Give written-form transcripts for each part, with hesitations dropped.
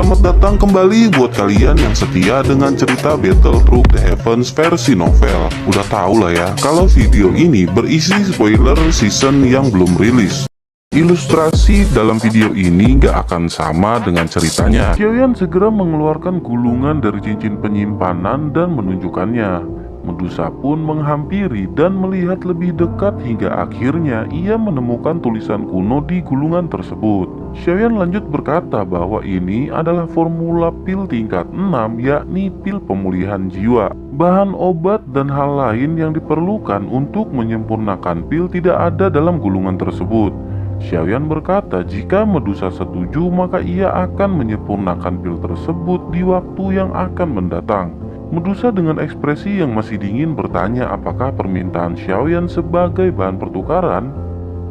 Selamat datang kembali buat kalian yang setia dengan cerita Battle Through the Heavens versi novel. Udah tau lah ya, kalau video ini berisi spoiler season yang belum rilis. Ilustrasi dalam video ini gak akan sama dengan ceritanya. Xiaoyan segera mengeluarkan gulungan dari cincin penyimpanan dan menunjukkannya. Medusa pun menghampiri dan melihat lebih dekat hingga akhirnya ia menemukan tulisan kuno di gulungan tersebut. Xiaoyan lanjut berkata bahwa ini adalah formula pil tingkat 6, yakni pil pemulihan jiwa. Bahan obat dan hal lain yang diperlukan untuk menyempurnakan pil tidak ada dalam gulungan tersebut. Xiaoyan berkata jika Medusa setuju maka ia akan menyempurnakan pil tersebut di waktu yang akan mendatang. Medusa dengan ekspresi yang masih dingin bertanya apakah permintaan Xiaoyan sebagai bahan pertukaran.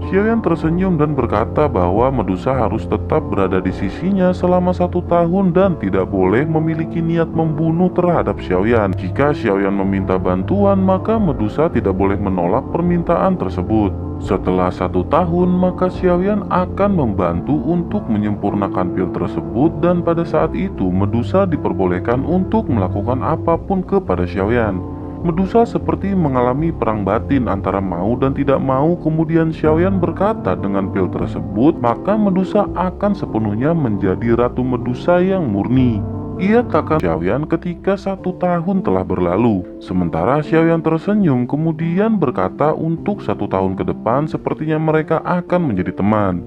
Xiaoyan tersenyum dan berkata bahwa Medusa harus tetap berada di sisinya selama 1 tahun dan tidak boleh memiliki niat membunuh terhadap Xiaoyan. Jika Xiaoyan meminta bantuan maka Medusa tidak boleh menolak permintaan tersebut. Setelah 1 tahun maka Xiaoyan akan membantu untuk menyempurnakan pil tersebut dan pada saat itu Medusa diperbolehkan untuk melakukan apapun kepada Xiaoyan. Medusa seperti mengalami perang batin antara mau dan tidak mau. Kemudian Xiaoyan berkata dengan pil tersebut maka Medusa akan sepenuhnya menjadi Ratu Medusa yang murni. Ia takkan Xiaoyan ketika 1 tahun telah berlalu. Sementara Xiaoyan tersenyum kemudian berkata untuk 1 tahun ke depan sepertinya mereka akan menjadi teman.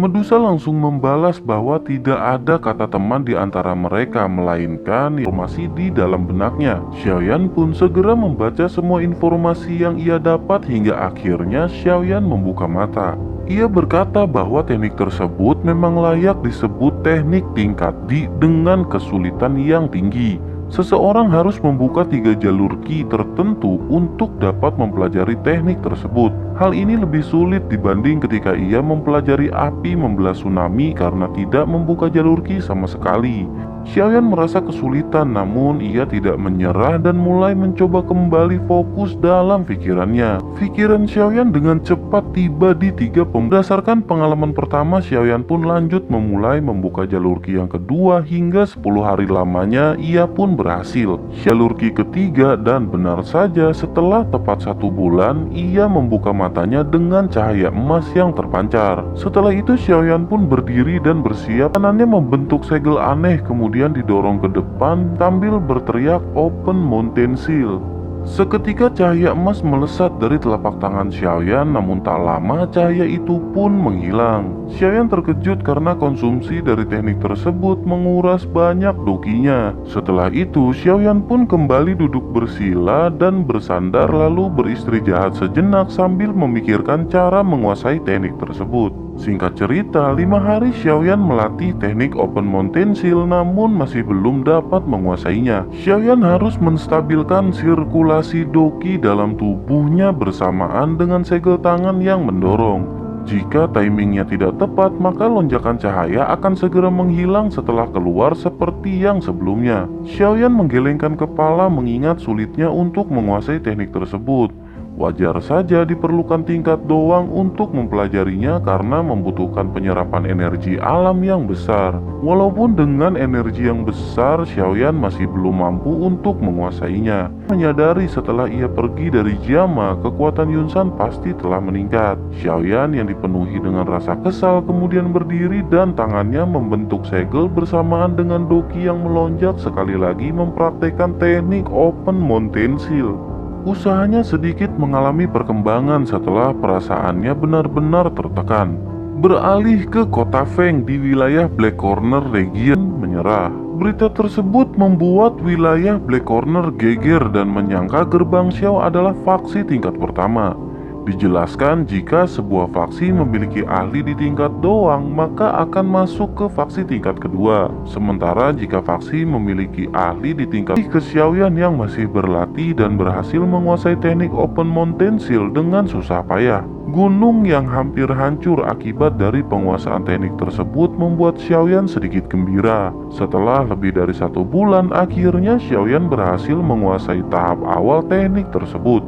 Medusa langsung membalas bahwa tidak ada kata teman di antara mereka melainkan informasi di dalam benaknya. Xiaoyan pun segera membaca semua informasi yang ia dapat hingga akhirnya Xiaoyan membuka mata. Ia berkata bahwa teknik tersebut memang layak disebut teknik tingkat D dengan kesulitan yang tinggi. Seseorang harus membuka 3 jalur ki tertentu untuk dapat mempelajari teknik tersebut. Hal ini lebih sulit dibanding ketika ia mempelajari api membelah tsunami karena tidak membuka jalur ki sama sekali. Xiaoyan merasa kesulitan namun ia tidak menyerah dan mulai mencoba kembali fokus dalam pikirannya. Pikiran Xiaoyan dengan cepat tiba di 3 berdasarkan pengalaman pertama. Xiaoyan pun lanjut memulai membuka jalur ki yang kedua hingga 10 hari lamanya ia pun berhasil. Jalur ki ketiga dan benar saja setelah tepat 1 bulan ia membuka matanya dengan cahaya emas yang terpancar. Setelah itu Xiaoyan pun berdiri dan bersiap. Tangannya membentuk segel aneh kemudian didorong ke depan sambil berteriak Open Mountain Seal. Seketika cahaya emas melesat dari telapak tangan Xiaoyan, namun tak lama cahaya itu pun menghilang. Xiaoyan terkejut karena konsumsi dari teknik tersebut menguras banyak dokinya. Setelah itu Xiaoyan pun kembali duduk bersila dan bersandar lalu beristirahat sejenak sambil memikirkan cara menguasai teknik tersebut. Singkat cerita, 5 hari Xiaoyan melatih teknik Open Mountain Seal namun masih belum dapat menguasainya. Xiaoyan harus menstabilkan sirkulasi doki dalam tubuhnya bersamaan dengan segel tangan yang mendorong. Jika timingnya tidak tepat maka lonjakan cahaya akan segera menghilang setelah keluar seperti yang sebelumnya. Xiaoyan menggelengkan kepala mengingat sulitnya untuk menguasai teknik tersebut. Wajar saja diperlukan tingkat doang untuk mempelajarinya karena membutuhkan penyerapan energi alam yang besar. Walaupun dengan energi yang besar, Xiaoyan masih belum mampu untuk menguasainya. Menyadari setelah ia pergi dari Jiama, kekuatan Yunsan pasti telah meningkat. Xiaoyan yang dipenuhi dengan rasa kesal kemudian berdiri dan tangannya membentuk segel bersamaan dengan doki yang melonjak sekali lagi mempraktekkan teknik Open Mountain Seal. Usahanya sedikit mengalami perkembangan setelah perasaannya benar-benar tertekan. Beralih ke kota Feng di wilayah Black Corner Region menyerah. Berita tersebut membuat wilayah Black Corner geger dan menyangka Gerbang Xiao adalah faksi tingkat pertama. Dijelaskan jika sebuah faksi memiliki ahli di tingkat doang maka akan masuk ke faksi tingkat kedua. Sementara jika faksi memiliki ahli di tingkat ke Xiaoyan yang masih berlatih dan berhasil menguasai teknik Open Mountain Seal dengan susah payah. Gunung yang hampir hancur akibat dari penguasaan teknik tersebut membuat Xiaoyan sedikit gembira. Setelah lebih dari 1 bulan akhirnya Xiaoyan berhasil menguasai tahap awal teknik tersebut.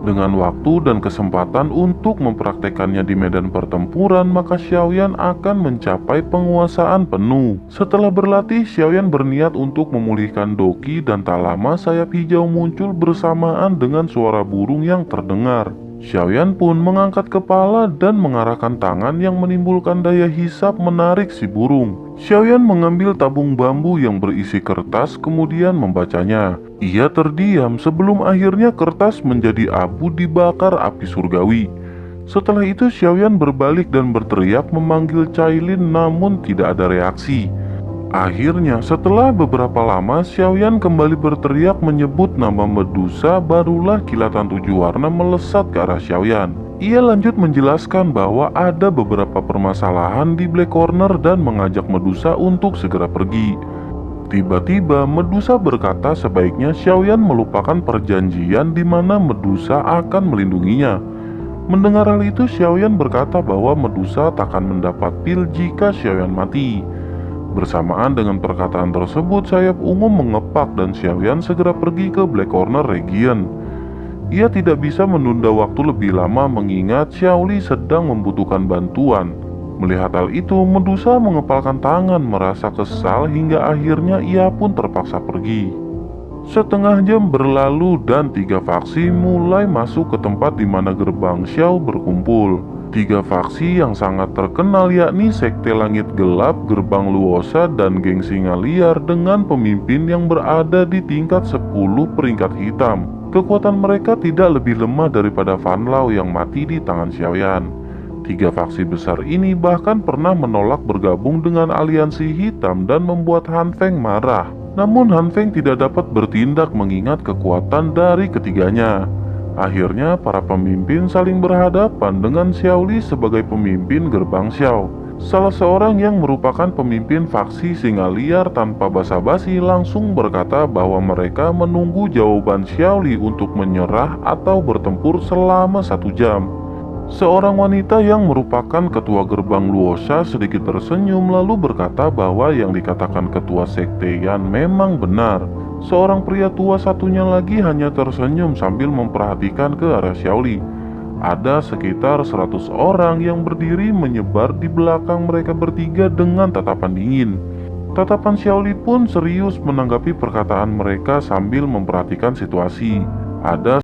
Dengan waktu dan kesempatan untuk mempraktekannya di medan pertempuran, maka Xiaoyan akan mencapai penguasaan penuh. Setelah berlatih, Xiaoyan berniat untuk memulihkan Doqi dan tak lama sayap hijau muncul bersamaan dengan suara burung yang terdengar. Xiaoyan pun mengangkat kepala dan mengarahkan tangan yang menimbulkan daya hisap menarik si burung. Xiaoyan mengambil tabung bambu yang berisi kertas kemudian membacanya. Ia terdiam sebelum akhirnya kertas menjadi abu dibakar api surgawi. Setelah itu Xiaoyan berbalik dan berteriak memanggil Cailin namun tidak ada reaksi. Akhirnya setelah beberapa lama Xiaoyan kembali berteriak menyebut nama Medusa, barulah kilatan 7 warna melesat ke arah Xiaoyan. Ia lanjut menjelaskan bahwa ada beberapa permasalahan di Black Corner dan mengajak Medusa untuk segera pergi. Tiba-tiba Medusa berkata sebaiknya Xiaoyan melupakan perjanjian di mana Medusa akan melindunginya. Mendengar hal itu Xiaoyan berkata bahwa Medusa takkan mendapat pil jika Xiaoyan mati. Bersamaan dengan perkataan tersebut, sayap ungu mengepak dan Xiaoyan segera pergi ke Black Corner Region. Ia tidak bisa menunda waktu lebih lama mengingat Xiaoli sedang membutuhkan bantuan. Melihat hal itu, Medusa mengepalkan tangan merasa kesal hingga akhirnya ia pun terpaksa pergi. Setengah jam berlalu dan 3 faksi mulai masuk ke tempat di mana gerbang Xiao berkumpul. 3 faksi yang sangat terkenal yakni Sekte Langit Gelap, Gerbang Luosa, dan Geng Singa Liar dengan pemimpin yang berada di tingkat 10 peringkat hitam. Kekuatan mereka tidak lebih lemah daripada Fan Lao yang mati di tangan Xiaoyan. 3 faksi besar ini bahkan pernah menolak bergabung dengan aliansi hitam dan membuat Han Feng marah. Namun Han Feng tidak dapat bertindak mengingat kekuatan dari ketiganya. Akhirnya para pemimpin saling berhadapan dengan Xiaoli sebagai pemimpin gerbang Xiao. Salah seorang yang merupakan pemimpin faksi Singa Liar tanpa basa-basi langsung berkata bahwa mereka menunggu jawaban Xiaoli untuk menyerah atau bertempur selama 1 jam. Seorang wanita yang merupakan ketua gerbang Luosa sedikit tersenyum lalu berkata bahwa yang dikatakan ketua sekte Yan memang benar. Seorang pria tua satunya lagi hanya tersenyum sambil memperhatikan ke arah Xiaoli. Ada sekitar 100 orang yang berdiri menyebar di belakang mereka bertiga dengan tatapan dingin. Tatapan Xiaoli pun serius menanggapi perkataan mereka sambil memperhatikan situasi. Ada